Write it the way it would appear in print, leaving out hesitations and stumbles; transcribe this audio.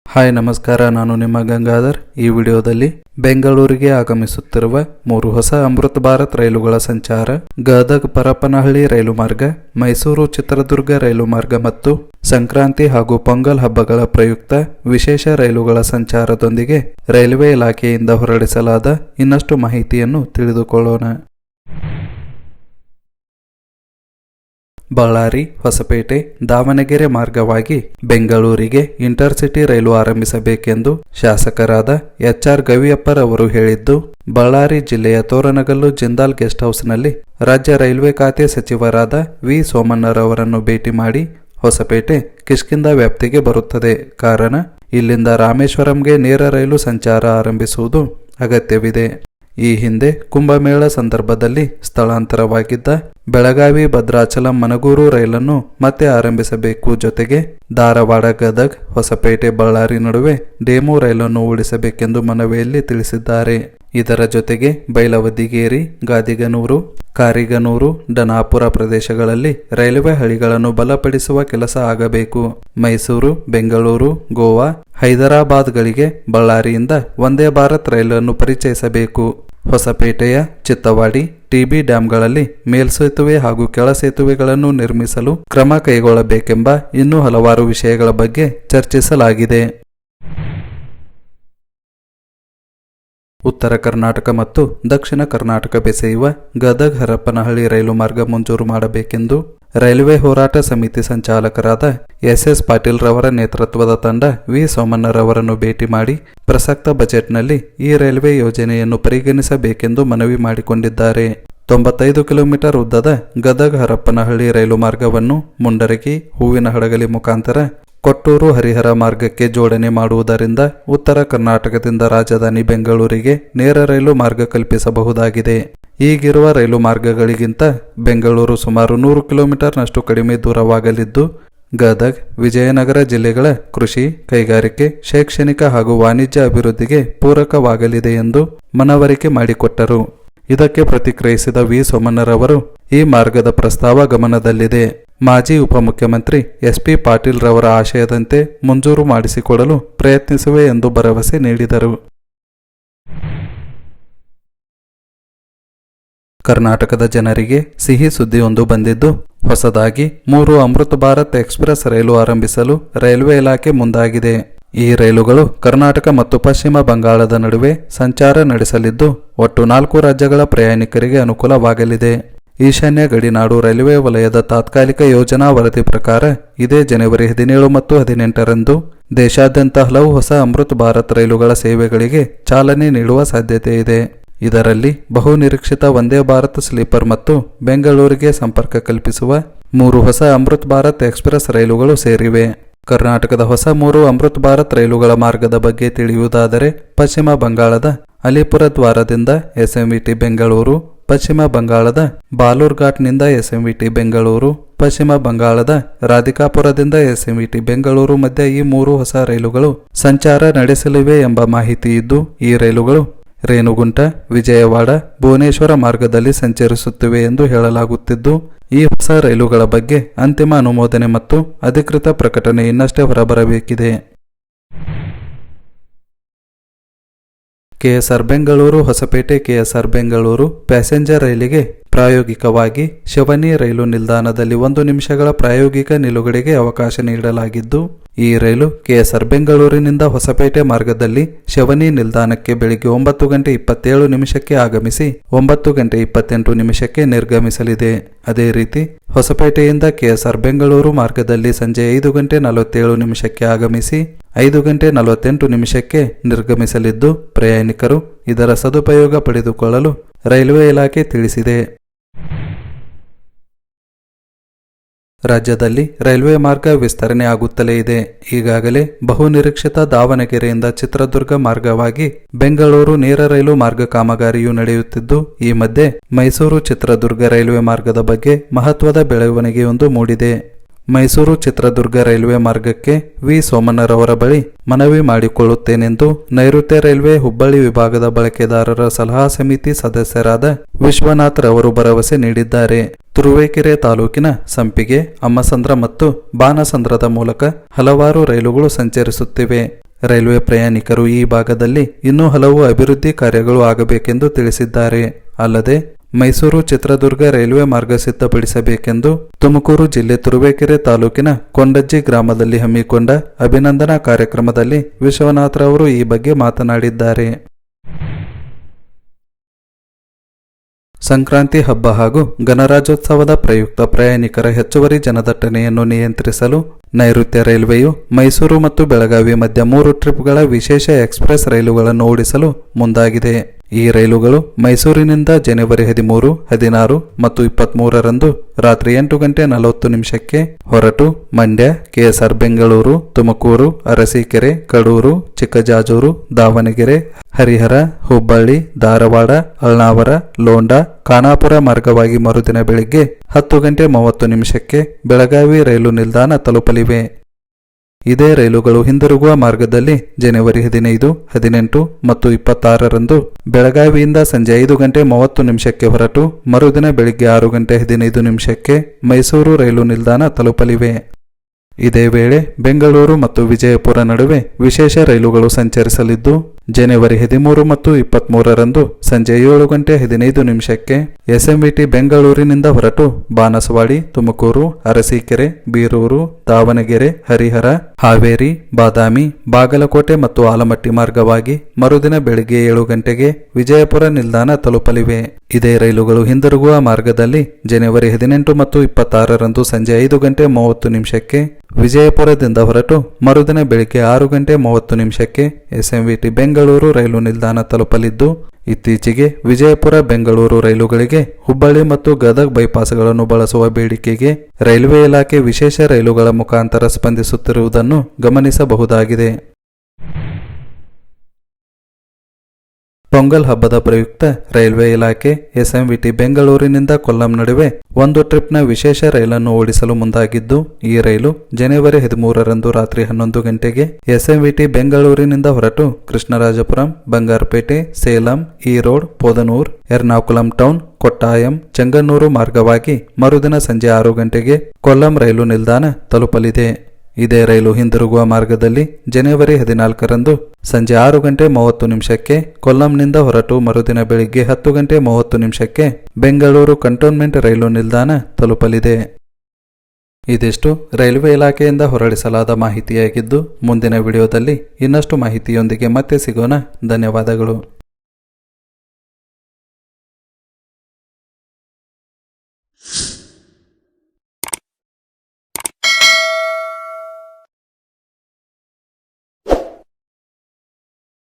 Hi ನಮಸ್ಕಾರ, ನಾನು ನಿಮ್ಮ ಗಂಗಾಧರ್. ಈ ವಿಡಿಯೋದಲ್ಲಿ ಬೆಂಗಳೂರಿಗೆ ಆಗಮಿಸುತ್ತಿರುವ 3 ಹೊಸ ಅಮೃತ್ ಭಾರತ್ ರೈಲುಗಳ ಸಂಚಾರ, ಗದಗ್ ಪರಪನಹಳ್ಳಿ ರೈಲು ಮಾರ್ಗ, ಮೈಸೂರು ಚಿತ್ರದುರ್ಗ ರೈಲು ಮಾರ್ಗ ಮತ್ತು ಸಂಕ್ರಾಂತಿ ಹಾಗೂ ಪೊಂಗಲ್ ಹಬ್ಬಗಳ ಪ್ರಯುಕ್ತ ವಿಶೇಷ ರೈಲುಗಳ ಸಂಚಾರದೊಂದಿಗೆ ರೈಲ್ವೆ ಇಲಾಖೆಯಿಂದ ಹೊರಡಿಸಲಾದ ಇನ್ನಷ್ಟು ಮಾಹಿತಿಯನ್ನು ತಿಳಿದುಕೊಳ್ಳೋಣ. ಬಳ್ಳಾರಿ, ಹೊಸಪೇಟೆ, ದಾವಣಗೆರೆ ಮಾರ್ಗವಾಗಿ ಬೆಂಗಳೂರಿಗೆ ಇಂಟರ್ಸಿಟಿ ರೈಲು ಆರಂಭಿಸಬೇಕೆಂದು ಶಾಸಕರಾದ ಎಚ್.ಆರ್. ಗವಿಯಪ್ಪರವರು ಹೇಳಿದ್ದು, ಬಳ್ಳಾರಿ ಜಿಲ್ಲೆಯ ತೋರಣಗಲ್ಲು ಜಿಂದಾಲ್ ಗೆಸ್ಟ್ ಹೌಸ್ನಲ್ಲಿ ರಾಜ್ಯ ರೈಲ್ವೆ ಖಾತೆ ಸಚಿವರಾದ ವಿ. ಸೋಮಣ್ಣರವರನ್ನು ಭೇಟಿ ಮಾಡಿ ಹೊಸಪೇಟೆ ಕಿಷ್ಕಿಂಧ ವ್ಯಾಪ್ತಿಗೆ ಬರುತ್ತದೆ. ಕಾರಣ, ಇಲ್ಲಿಂದ ರಾಮೇಶ್ವರಂಗೆ ನೇರ ರೈಲು ಸಂಚಾರ ಆರಂಭಿಸುವುದು ಅಗತ್ಯವಿದೆ. ಈ ಹಿಂದೆ ಕುಂಭಮೇಳ ಸಂದರ್ಭದಲ್ಲಿ ಸ್ಥಳಾಂತರವಾಗಿದ್ದ ಬೆಳಗಾವಿ ಭದ್ರಾಚಲಂ ಮನಗೂರು ರೈಲನ್ನು ಮತ್ತೆ ಆರಂಭಿಸಬೇಕು. ಜೊತೆಗೆ ಧಾರವಾಡ, ಗದಗ್, ಹೊಸಪೇಟೆ, ಬಳ್ಳಾರಿ ನಡುವೆ ಡೆಮು ರೈಲನ್ನು ಓಡಿಸಬೇಕೆಂದು ಮನವಿಯಲ್ಲಿ ತಿಳಿಸಿದ್ದಾರೆ. ಇದರ ಜೊತೆಗೆ ಬೈಲವದಿಗೇರಿ, ಗಾದಿಗನೂರು, ಕಾರಿಗನೂರು, ಡನಾಪುರ ಪ್ರದೇಶಗಳಲ್ಲಿ ರೈಲ್ವೆ ಹಳಿಗಳನ್ನು ಬಲಪಡಿಸುವ ಕೆಲಸ ಆಗಬೇಕು. ಮೈಸೂರು, ಬೆಂಗಳೂರು, ಗೋವಾ, ಹೈದರಾಬಾದ್ಗಳಿಗೆ ಬಳ್ಳಾರಿಯಿಂದ ವಂದೇ ಭಾರತ್ ರೈಲನ್ನು ಪರಿಚಯಿಸಬೇಕು. ಹೊಸಪೇಟೆಯ ಚಿತ್ತವಾಡಿ, ಟಿಬಿ ಡ್ಯಾಂಗಳಲ್ಲಿ ಮೇಲ್ಸೇತುವೆ ಹಾಗೂ ಕೆಳ ಸೇತುವೆಗಳನ್ನು ನಿರ್ಮಿಸಲು ಕ್ರಮ ಕೈಗೊಳ್ಳಬೇಕೆಂಬ ಇನ್ನೂ ಹಲವಾರು ವಿಷಯಗಳ ಬಗ್ಗೆ ಚರ್ಚಿಸಲಾಗಿದೆ. ಉತ್ತರ ಕರ್ನಾಟಕ ಮತ್ತು ದಕ್ಷಿಣ ಕರ್ನಾಟಕ ಬೆಸೆಯುವ ಗದಗ್ ಹರಪನಹಳ್ಳಿ ರೈಲು ಮಾರ್ಗ ಮಂಜೂರು ಮಾಡಬೇಕೆಂದು ರೈಲ್ವೆ ಹೋರಾಟ ಸಮಿತಿ ಸಂಚಾಲಕರಾದ ಎಸ್. ಪಾಟೀಲ್ ರವರ ನೇತೃತ್ವದ ತಂಡ ವಿ. ಸೋಮಣ್ಣರವರನ್ನು ಭೇಟಿ ಮಾಡಿ ಪ್ರಸಕ್ತ ಬಜೆಟ್ನಲ್ಲಿ ಈ ರೈಲ್ವೆ ಯೋಜನೆಯನ್ನು ಪರಿಗಣಿಸಬೇಕೆಂದು ಮನವಿ ಮಾಡಿಕೊಂಡಿದ್ದಾರೆ. 95 ಕಿಲೋಮೀಟರ್ ಉದ್ದದ ಗದಗ್ ಹರಪನಹಳ್ಳಿ ರೈಲು ಮಾರ್ಗವನ್ನು ಮುಂಡರಗಿ, ಹೂವಿನಹಡಗಲಿ ಮುಖಾಂತರ ಕೊಟ್ಟೂರು, ಹರಿಹರ ಮಾರ್ಗಕ್ಕೆ ಜೋಡಣೆ ಮಾಡುವುದರಿಂದ ಉತ್ತರ ಕರ್ನಾಟಕದಿಂದ ರಾಜಧಾನಿ ಬೆಂಗಳೂರಿಗೆ ನೇರ ರೈಲು ಮಾರ್ಗ ಕಲ್ಪಿಸಬಹುದಾಗಿದೆ. ಈಗಿರುವ ರೈಲು ಮಾರ್ಗಗಳಿಗಿಂತ ಬೆಂಗಳೂರು ಸುಮಾರು 100 ಕಿಲೋಮೀಟರ್ನಷ್ಟು ಕಡಿಮೆ ದೂರವಾಗಲಿದ್ದು, ಗದಗ್, ವಿಜಯನಗರ ಜಿಲ್ಲೆಗಳ ಕೃಷಿ, ಕೈಗಾರಿಕೆ, ಶೈಕ್ಷಣಿಕ ಹಾಗೂ ವಾಣಿಜ್ಯ ಅಭಿವೃದ್ಧಿಗೆ ಪೂರಕವಾಗಲಿದೆ ಎಂದು ಮನವರಿಕೆ ಮಾಡಿಕೊಟ್ಟರು. ಇದಕ್ಕೆ ಪ್ರತಿಕ್ರಿಯಿಸಿದ ವಿ. ಸೋಮಣ್ಣರವರು, ಈ ಮಾರ್ಗದ ಪ್ರಸ್ತಾವ ಗಮನದಲ್ಲಿದೆ. ಮಾಜಿ ಉಪಮುಖ್ಯಮಂತ್ರಿ ಎಸ್. ಪಿ. ಪಾಟೀಲ್ ರವರ ಆಶಯದಂತೆ ಮಂಜೂರು ಮಾಡಿಸಿಕೊಡಲು ಪ್ರಯತ್ನಿಸುವೆ ಎಂದು ಭರವಸೆ ನೀಡಿದರು. ಕರ್ನಾಟಕದ ಜನರಿಗೆ ಸಿಹಿ ಸುದ್ದಿಯೊಂದು ಬಂದಿದ್ದು, ಹೊಸದಾಗಿ 3 ಅಮೃತ್ ಭಾರತ್ ಎಕ್ಸ್ಪ್ರೆಸ್ ರೈಲು ಆರಂಭಿಸಲು ರೈಲ್ವೆ ಇಲಾಖೆ ಮುಂದಾಗಿದೆ. ಈ ರೈಲುಗಳು ಕರ್ನಾಟಕ ಮತ್ತು ಪಶ್ಚಿಮ ಬಂಗಾಳದ ನಡುವೆ ಸಂಚಾರ ನಡೆಸಲಿದ್ದು, ಒಟ್ಟು 4 ರಾಜ್ಯಗಳ ಪ್ರಯಾಣಿಕರಿಗೆ ಅನುಕೂಲವಾಗಲಿದೆ. ಈಶಾನ್ಯ ಗಡಿನಾಡು ರೈಲ್ವೆ ವಲಯದ ತಾತ್ಕಾಲಿಕ ಯೋಜನಾ ವರದಿ ಪ್ರಕಾರ ಇದೇ ಜನವರಿ 17 ಮತ್ತು 18ರಂದು ದೇಶಾದ್ಯಂತ ಹಲವು ಹೊಸ ಅಮೃತ್ ಭಾರತ್ ರೈಲುಗಳ ಸೇವೆಗಳಿಗೆ ಚಾಲನೆ ನೀಡುವ ಸಾಧ್ಯತೆ ಇದೆ. ಇದರಲ್ಲಿ ಬಹುನಿರೀಕ್ಷಿತ ವಂದೇ ಭಾರತ್ ಸ್ಲೀಪರ್ ಮತ್ತು ಬೆಂಗಳೂರಿಗೆ ಸಂಪರ್ಕ ಕಲ್ಪಿಸುವ 3 ಹೊಸ ಅಮೃತ್ ಭಾರತ್ ಎಕ್ಸ್ಪ್ರೆಸ್ ರೈಲುಗಳು ಸೇರಿವೆ. ಕರ್ನಾಟಕದ ಹೊಸ 3 ಅಮೃತ್ ಭಾರತ್ ರೈಲುಗಳ ಮಾರ್ಗದ ಬಗ್ಗೆ ತಿಳಿಯುವುದಾದರೆ, ಪಶ್ಚಿಮ ಬಂಗಾಳದ ಅಲಿಪುರ ದ್ವಾರದಿಂದ ಎಸ್ಎಂವಿಟಿ ಬೆಂಗಳೂರು, ಪಶ್ಚಿಮ ಬಂಗಾಳದ ಬಾಲೂರ್ಘಾಟ್ನಿಂದ ಎಸ್ಎಂವಿಟಿ ಬೆಂಗಳೂರು, ಪಶ್ಚಿಮ ಬಂಗಾಳದ ರಾಧಿಕಾಪುರದಿಂದ ಎಸ್ಎಂವಿಟಿ ಬೆಂಗಳೂರು ಮಧ್ಯೆ ಈ 3 ಹೊಸ ರೈಲುಗಳು ಸಂಚಾರ ನಡೆಸಲಿವೆ ಎಂಬ ಮಾಹಿತಿ ಇದ್ದು, ಈ ರೈಲುಗಳು ರೇಣುಗುಂಟ, ವಿಜಯವಾಡ, ಭುವನೇಶ್ವರ ಮಾರ್ಗದಲ್ಲಿ ಸಂಚರಿಸುತ್ತಿವೆ ಎಂದು ಹೇಳಲಾಗುತ್ತಿದ್ದು, ಈ ಹೊಸ ರೈಲುಗಳ ಬಗ್ಗೆ ಅಂತಿಮ ಅನುಮೋದನೆ ಮತ್ತು ಅಧಿಕೃತ ಪ್ರಕಟಣೆ ಇನ್ನಷ್ಟೇ ಹೊರಬರಬೇಕಿದೆ. KSR Bengaluru Hosapete KSR Bengaluru passenger ರೈಲಿಗೆ ಪ್ರಾಯೋಗಿಕವಾಗಿ ಶಿವನಿ ರೈಲು ನಿಲ್ದಾಣದಲ್ಲಿ 1 ನಿಮಿಷಗಳ ಪ್ರಾಯೋಗಿಕ ನಿಲುಗಡೆಗೆ ಅವಕಾಶ ನೀಡಲಾಗಿದ್ದು, ಈ ರೈಲು ಕೆಎಸ್ಆರ್ ಬೆಂಗಳೂರಿನಿಂದ ಹೊಸಪೇಟೆ ಮಾರ್ಗದಲ್ಲಿ ಶಿವನಿ ನಿಲ್ದಾಣಕ್ಕೆ ಬೆಳಿಗ್ಗೆ 9:27 ಆಗಮಿಸಿ 9:28 ನಿರ್ಗಮಿಸಲಿದೆ. ಅದೇ ರೀತಿ ಹೊಸಪೇಟೆಯಿಂದ ಕೆಎಸ್ಆರ್ ಬೆಂಗಳೂರು ಮಾರ್ಗದಲ್ಲಿ ಸಂಜೆ 5:47 ಆಗಮಿಸಿ 5:48 ನಿರ್ಗಮಿಸಲಿದ್ದು, ಪ್ರಯಾಣಿಕರು ಇದರ ಸದುಪಯೋಗ ಪಡೆದುಕೊಳ್ಳಲು ರೈಲ್ವೆ ಇಲಾಖೆ ತಿಳಿಸಿದೆ. ರಾಜ್ಯದಲ್ಲಿ ರೈಲ್ವೆ ಮಾರ್ಗ ವಿಸ್ತರಣೆ ಆಗುತ್ತಲೇ ಇದೆ. ಈಗಾಗಲೇ ಬಹುನಿರೀಕ್ಷಿತ ದಾವಣಗೆರೆಯಿಂದ ಚಿತ್ರದುರ್ಗ ಮಾರ್ಗವಾಗಿ ಬೆಂಗಳೂರು ನೇರ ರೈಲು ಮಾರ್ಗ ಕಾಮಗಾರಿಯು ನಡೆಯುತ್ತಿದ್ದು, ಈ ಮಧ್ಯೆ ಮೈಸೂರು ಚಿತ್ರದುರ್ಗ ರೈಲ್ವೆ ಮಾರ್ಗದ ಬಗ್ಗೆ ಮಹತ್ವದ ಬೆಳವಣಿಗೆಯೊಂದು ಮೂಡಿದೆ. ಮೈಸೂರು ಚಿತ್ರದುರ್ಗ ರೈಲ್ವೆ ಮಾರ್ಗಕ್ಕೆ ವಿ. ಸೋಮಣ್ಣರವರ ಬಳಿ ಮನವಿ ಮಾಡಿಕೊಳ್ಳುತ್ತೇನೆಂದು ನೈಋತ್ಯ ರೈಲ್ವೆ ಹುಬ್ಬಳ್ಳಿ ವಿಭಾಗದ ಬಳಕೆದಾರರ ಸಲಹಾ ಸಮಿತಿ ಸದಸ್ಯರಾದ ವಿಶ್ವನಾಥ್ ರವರು ಭರವಸೆ ನೀಡಿದ್ದಾರೆ. ತುರುವೇಕೆರೆ ತಾಲೂಕಿನ ಸಂಪಿಗೆ, ಅಮ್ಮಸಂದ್ರ ಮತ್ತು ಬಾನಸಂದ್ರದ ಮೂಲಕ ಹಲವಾರು ರೈಲುಗಳು ಸಂಚರಿಸುತ್ತಿವೆ. ರೈಲ್ವೆ ಪ್ರಯಾಣಿಕರು ಈ ಭಾಗದಲ್ಲಿ ಇನ್ನೂ ಹಲವು ಅಭಿವೃದ್ಧಿ ಕಾರ್ಯಗಳು ಆಗಬೇಕೆಂದು ತಿಳಿಸಿದ್ದಾರೆ. ಅಲ್ಲದೆ ಮೈಸೂರು ಚಿತ್ರದುರ್ಗ ರೈಲ್ವೆ ಮಾರ್ಗ ಸಿದ್ಧಪಡಿಸಬೇಕೆಂದು ತುಮಕೂರು ಜಿಲ್ಲೆ ತುರುವೇಕೆರೆ ತಾಲೂಕಿನ ಕೊಂಡಜ್ಜಿ ಗ್ರಾಮದಲ್ಲಿ ಹಮ್ಮಿಕೊಂಡ ಅಭಿನಂದನಾ ಕಾರ್ಯಕ್ರಮದಲ್ಲಿ ವಿಶ್ವನಾಥ್ರವರು ಈ ಬಗ್ಗೆ ಮಾತನಾಡಿದ್ದಾರೆ. ಸಂಕ್ರಾಂತಿ ಹಬ್ಬ ಹಾಗೂ ಗಣರಾಜ್ಯೋತ್ಸವದ ಪ್ರಯುಕ್ತ ಪ್ರಯಾಣಿಕರ ಹೆಚ್ಚುವರಿ ಜನದಟ್ಟಣೆಯನ್ನು ನಿಯಂತ್ರಿಸಲು ನೈಋತ್ಯ ರೈಲ್ವೆಯು ಮೈಸೂರು ಮತ್ತು ಬೆಳಗಾವಿ ಮಧ್ಯ 3 ಟ್ರಿಪ್ಗಳ ವಿಶೇಷ ಎಕ್ಸ್ಪ್ರೆಸ್ ರೈಲುಗಳನ್ನು ಓಡಿಸಲು ಮುಂದಾಗಿದೆ. ಈ ರೈಲುಗಳು ಮೈಸೂರಿನಿಂದ ಜನವರಿ 13, 16 ಮತ್ತು 23ರಂದು ರಾತ್ರಿ 8:40 ಹೊರಟು ಮಂಡ್ಯ, ಕೆಎಸ್ಆರ್ ಬೆಂಗಳೂರು, ತುಮಕೂರು, ಅರಸೀಕೆರೆ, ಕಡೂರು, ಚಿಕ್ಕಜಾಜೂರು, ದಾವಣಗೆರೆ, ಹರಿಹರ, ಹುಬ್ಬಳ್ಳಿ, ಧಾರವಾಡ, ಅಳ್ನಾವರ, ಲೋಂಡಾ, ಖಾನಾಪುರ ಮಾರ್ಗವಾಗಿ ಮರುದಿನ ಬೆಳಿಗ್ಗೆ 10:30 ಬೆಳಗಾವಿ ರೈಲು ನಿಲ್ದಾಣ ತಲುಪಲಿವೆ. ಇದೇ ರೈಲುಗಳು ಹಿಂದಿರುಗುವ ಮಾರ್ಗದಲ್ಲಿ ಜನವರಿ 15, 18 ಮತ್ತು 26ರಂದು ಬೆಳಗಾವಿಯಿಂದ ಸಂಜೆ 5:30 ಹೊರಟು ಮರುದಿನ ಬೆಳಿಗ್ಗೆ 6:15 ಮೈಸೂರು ರೈಲು ನಿಲ್ದಾಣ ತಲುಪಲಿವೆ. ಇದೇ ವೇಳೆ ಬೆಂಗಳೂರು ಮತ್ತು ವಿಜಯಪುರ ನಡುವೆ ವಿಶೇಷ ರೈಲುಗಳು ಸಂಚರಿಸಲಿದ್ದು ಜನವರಿ 13 ಮತ್ತು 23ರಂದು ಸಂಜೆ 7:15 ಎಸ್ಎಂವಿಟಿ ಬೆಂಗಳೂರಿನಿಂದ ಹೊರಟು ಬಾನಸವಾಡಿ, ತುಮಕೂರು, ಅರಸೀಕೆರೆ, ಬೀರೂರು, ದಾವಣಗೆರೆ, ಹರಿಹರ, ಹಾವೇರಿ, ಬಾದಾಮಿ, ಬಾಗಲಕೋಟೆ ಮತ್ತು ಆಲಮಟ್ಟಿ ಮಾರ್ಗವಾಗಿ ಮರುದಿನ ಬೆಳಿಗ್ಗೆ 7 ವಿಜಯಪುರ ನಿಲ್ದಾಣ ತಲುಪಲಿವೆ. ಇದೇ ರೈಲುಗಳು ಹಿಂದಿರುಗುವ ಮಾರ್ಗದಲ್ಲಿ ಜನವರಿ 18 ಮತ್ತು 26ರಂದು ಸಂಜೆ 5:30 ವಿಜಯಪುರದಿಂದ ಹೊರಟು ಮರುದಿನ ಬೆಳಿಗ್ಗೆ 6:30 ಎಸ್ಎಂವಿಟಿ ಬೆಂಗಳೂರು ರೈಲು ನಿಲ್ದಾಣ ತಲುಪಲಿದ್ದು, ಇತ್ತೀಚೆಗೆ ವಿಜಯಪುರ ಬೆಂಗಳೂರು ರೈಲುಗಳಿಗೆ ಹುಬ್ಬಳ್ಳಿ ಮತ್ತು ಗದಗ್ ಬೈಪಾಸ್ಗಳನ್ನು ಬಳಸುವ ಬೇಡಿಕೆಗೆ ರೈಲ್ವೆ ಇಲಾಖೆ ವಿಶೇಷ ರೈಲುಗಳ ಮುಖಾಂತರ ಸ್ಪಂದಿಸುತ್ತಿರುವುದನ್ನು ಗಮನಿಸಬಹುದಾಗಿದೆ. ಪೊಂಗಲ್ ಹಬ್ಬದ ಪ್ರಯುಕ್ತ ರೈಲ್ವೆ ಇಲಾಖೆ ಎಸ್ಎಂವಿಟಿ ಬೆಂಗಳೂರಿನಿಂದ ಕೊಲ್ಲಂ ನಡುವೆ 1 ಟ್ರಿಪ್ನ ವಿಶೇಷ ರೈಲನ್ನು ಓಡಿಸಲು ಮುಂದಾಗಿದ್ದು, ಈ ರೈಲು ಜನವರಿ 13ರಂದು ರಾತ್ರಿ 11 ಎಸ್ಎಂವಿಟಿ ಬೆಂಗಳೂರಿನಿಂದ ಹೊರಟು ಕೃಷ್ಣರಾಜಪುರಂ, ಬಂಗಾರಪೇಟೆ, ಸೇಲಂ, ಈರೋಡ್, ಪೋದನೂರ್, ಎರ್ನಾಕುಲಂ ಟೌನ್, ಕೊಟ್ಟಾಯಂ, ಚೆಂಗನ್ನೂರು ಮಾರ್ಗವಾಗಿ ಮರುದಿನ ಸಂಜೆ 6 ಕೊಲ್ಲಂ ರೈಲು ನಿಲ್ದಾಣ ತಲುಪಲಿದೆ. ಇದೇ ರೈಲು ಹಿಂದಿರುಗುವ ಮಾರ್ಗದಲ್ಲಿ ಜನವರಿ 14ರಂದು ಸಂಜೆ 6:30 ಕೊಲ್ಲಂನಿಂದ ಹೊರಟು ಮರುದಿನ ಬೆಳಿಗ್ಗೆ 10:30 ಬೆಂಗಳೂರು ಕಂಟೋನ್ಮೆಂಟ್ ರೈಲು ನಿಲ್ದಾಣ ತಲುಪಲಿದೆ. ಇದಿಷ್ಟು ರೈಲ್ವೆ ಇಲಾಖೆಯಿಂದ ಹೊರಡಿಸಲಾದ ಮಾಹಿತಿಯಾಗಿದ್ದು, ಮುಂದಿನ ವಿಡಿಯೋದಲ್ಲಿ ಇನ್ನಷ್ಟು ಮಾಹಿತಿಯೊಂದಿಗೆ ಮತ್ತೆ ಸಿಗೋಣ. ಧನ್ಯವಾದಗಳು.